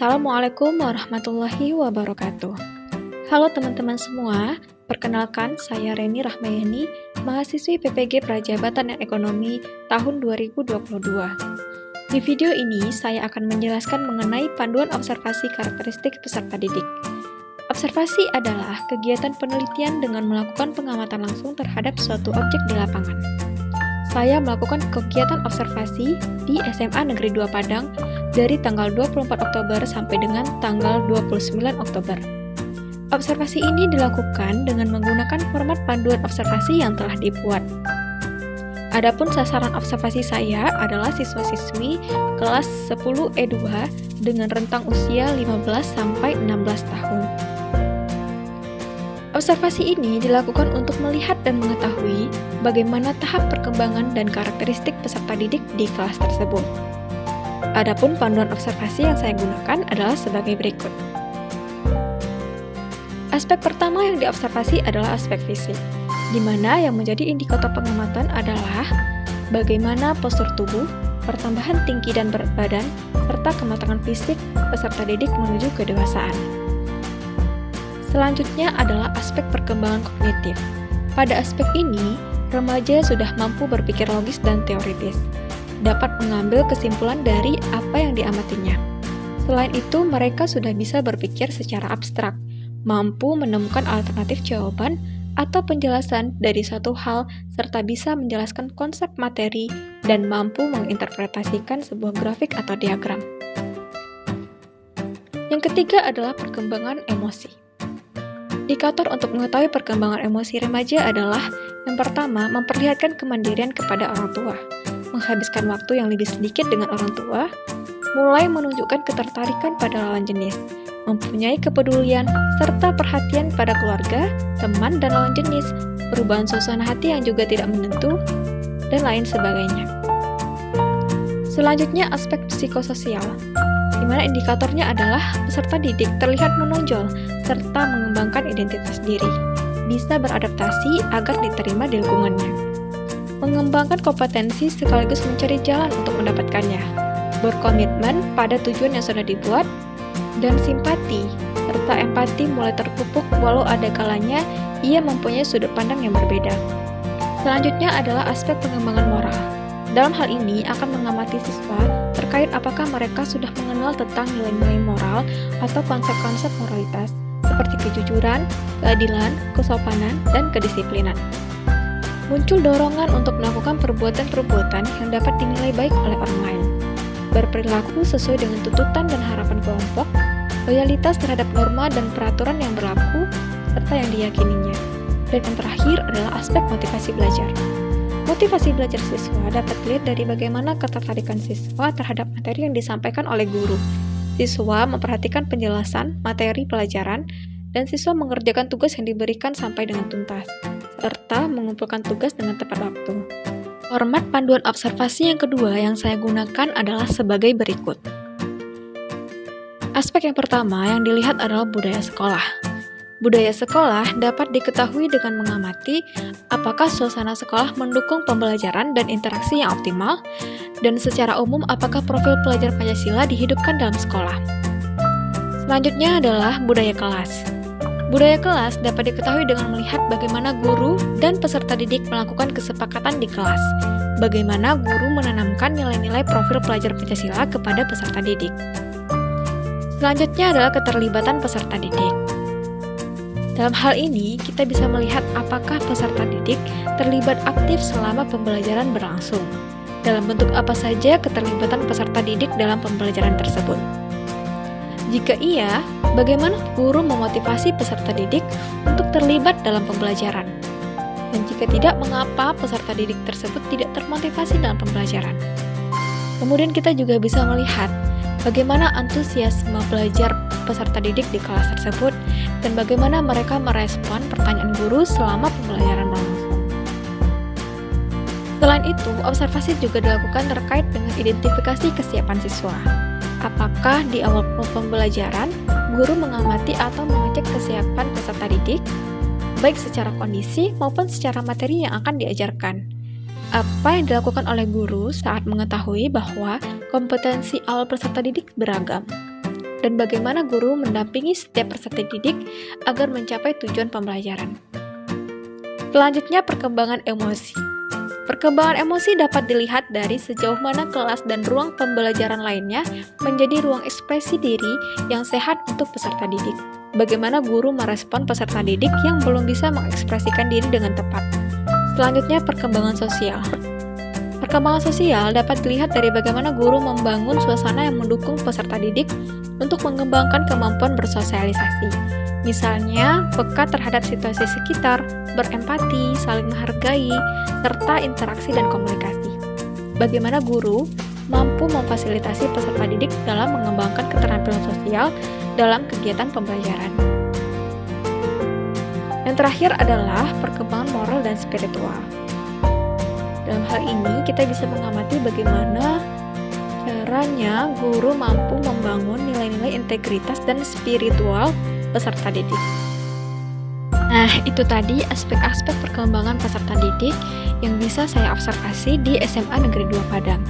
Assalamualaikum warahmatullahi wabarakatuh. Halo teman-teman semua, perkenalkan saya Reni Rahmayani, mahasiswi PPG Prajabatan dan Ekonomi tahun 2022. Di video ini, saya akan menjelaskan mengenai panduan observasi karakteristik peserta didik. Observasi adalah kegiatan penelitian dengan melakukan pengamatan langsung terhadap suatu objek di lapangan. Saya melakukan kegiatan observasi di SMA Negeri 2 Padang dari tanggal 24 Oktober sampai dengan tanggal 29 Oktober. Observasi ini dilakukan dengan menggunakan format panduan observasi yang telah dibuat. Adapun sasaran observasi saya adalah siswa-siswi kelas 10 E2 dengan rentang usia 15 sampai 16 tahun. Observasi ini dilakukan untuk melihat dan mengetahui bagaimana tahap perkembangan dan karakteristik peserta didik di kelas tersebut. Adapun panduan observasi yang saya gunakan adalah sebagai berikut. Aspek pertama yang diobservasi adalah aspek fisik, di mana yang menjadi indikator pengamatan adalah bagaimana postur tubuh, pertambahan tinggi dan berat badan, serta kematangan fisik peserta didik menuju kedewasaan. Selanjutnya adalah aspek perkembangan kognitif. Pada aspek ini, remaja sudah mampu berpikir logis dan teoritis, dapat mengambil kesimpulan dari apa yang diamatinya. Selain itu, mereka sudah bisa berpikir secara abstrak, mampu menemukan alternatif jawaban atau penjelasan dari suatu hal, serta bisa menjelaskan konsep materi dan mampu menginterpretasikan sebuah grafik atau diagram. Yang ketiga adalah perkembangan emosi. Indikator untuk mengetahui perkembangan emosi remaja adalah yang pertama, memperlihatkan kemandirian kepada orang tua, menghabiskan waktu yang lebih sedikit dengan orang tua, mulai menunjukkan ketertarikan pada lawan jenis, mempunyai kepedulian, serta perhatian pada keluarga, teman, dan lawan jenis, perubahan suasana hati yang juga tidak menentu, dan lain sebagainya. Selanjutnya, aspek psikososial, di mana indikatornya adalah peserta didik terlihat menonjol serta mengembangkan identitas diri, bisa beradaptasi agar diterima di lingkungannya, mengembangkan kompetensi sekaligus mencari jalan untuk mendapatkannya, berkomitmen pada tujuan yang sudah dibuat, dan simpati serta empati mulai terpupuk walau ada kalanya ia mempunyai sudut pandang yang berbeda. Selanjutnya adalah aspek pengembangan moral. Dalam hal ini akan mengamati siswa terkait apakah mereka sudah mengenal tentang nilai-nilai moral atau konsep-konsep moralitas seperti kejujuran, keadilan, kesopanan, dan kedisiplinan. Muncul dorongan untuk melakukan perbuatan-perbuatan yang dapat dinilai baik oleh orang lain, berperilaku sesuai dengan tuntutan dan harapan kelompok, loyalitas terhadap norma dan peraturan yang berlaku, serta yang diyakininya. Dan yang terakhir adalah aspek motivasi belajar. Motivasi belajar siswa dapat dilihat dari bagaimana ketertarikan siswa terhadap materi yang disampaikan oleh guru. Siswa memperhatikan penjelasan materi pelajaran, dan siswa mengerjakan tugas yang diberikan sampai dengan tuntas, serta mengumpulkan tugas dengan tepat waktu. Format panduan observasi yang kedua yang saya gunakan adalah sebagai berikut. Aspek yang pertama yang dilihat adalah budaya sekolah. Budaya sekolah dapat diketahui dengan mengamati apakah suasana sekolah mendukung pembelajaran dan interaksi yang optimal, dan secara umum apakah profil pelajar Pancasila dihidupkan dalam sekolah. Selanjutnya adalah budaya kelas. Budaya kelas dapat diketahui dengan melihat bagaimana guru dan peserta didik melakukan kesepakatan di kelas, bagaimana guru menanamkan nilai-nilai profil pelajar Pancasila kepada peserta didik. Selanjutnya adalah keterlibatan peserta didik. Dalam hal ini, kita bisa melihat apakah peserta didik terlibat aktif selama pembelajaran berlangsung. Dalam bentuk apa saja keterlibatan peserta didik dalam pembelajaran tersebut. Jika iya, bagaimana guru memotivasi peserta didik untuk terlibat dalam pembelajaran? Dan jika tidak, mengapa peserta didik tersebut tidak termotivasi dalam pembelajaran? Kemudian kita juga bisa melihat bagaimana antusiasme belajar peserta didik di kelas tersebut, dan bagaimana mereka merespon pertanyaan guru selama pembelajaran berlangsung. Selain itu, observasi juga dilakukan terkait dengan identifikasi kesiapan siswa. Apakah di awal pembelajaran, guru mengamati atau mengecek kesiapan peserta didik, baik secara kondisi maupun secara materi yang akan diajarkan. Apa yang dilakukan oleh guru saat mengetahui bahwa kompetensi awal peserta didik beragam? dan bagaimana guru mendampingi setiap peserta didik agar mencapai tujuan pembelajaran. Selanjutnya, perkembangan emosi. Perkembangan emosi dapat dilihat dari sejauh mana kelas dan ruang pembelajaran lainnya menjadi ruang ekspresi diri yang sehat untuk peserta didik. Bagaimana guru merespon peserta didik yang belum bisa mengekspresikan diri dengan tepat. Selanjutnya, perkembangan sosial. Perkembangan sosial dapat dilihat dari bagaimana guru membangun suasana yang mendukung peserta didik untuk mengembangkan kemampuan bersosialisasi. Misalnya, peka terhadap situasi sekitar, berempati, saling menghargai, serta interaksi dan komunikasi. Bagaimana guru mampu memfasilitasi peserta didik dalam mengembangkan keterampilan sosial dalam kegiatan pembelajaran. Yang terakhir adalah perkembangan moral dan spiritual. Dalam hal ini, kita bisa mengamati bagaimana caranya guru mampu membangun nilai-nilai integritas dan spiritual peserta didik. Nah, itu tadi aspek-aspek perkembangan peserta didik yang bisa saya observasi di SMA Negeri 2 Padang.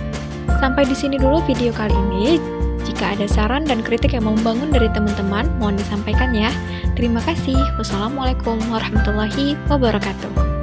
Sampai di sini dulu video kali ini. Jika ada saran dan kritik yang membangun dari teman-teman, mohon disampaikan ya. Terima kasih. Wassalamualaikum warahmatullahi wabarakatuh.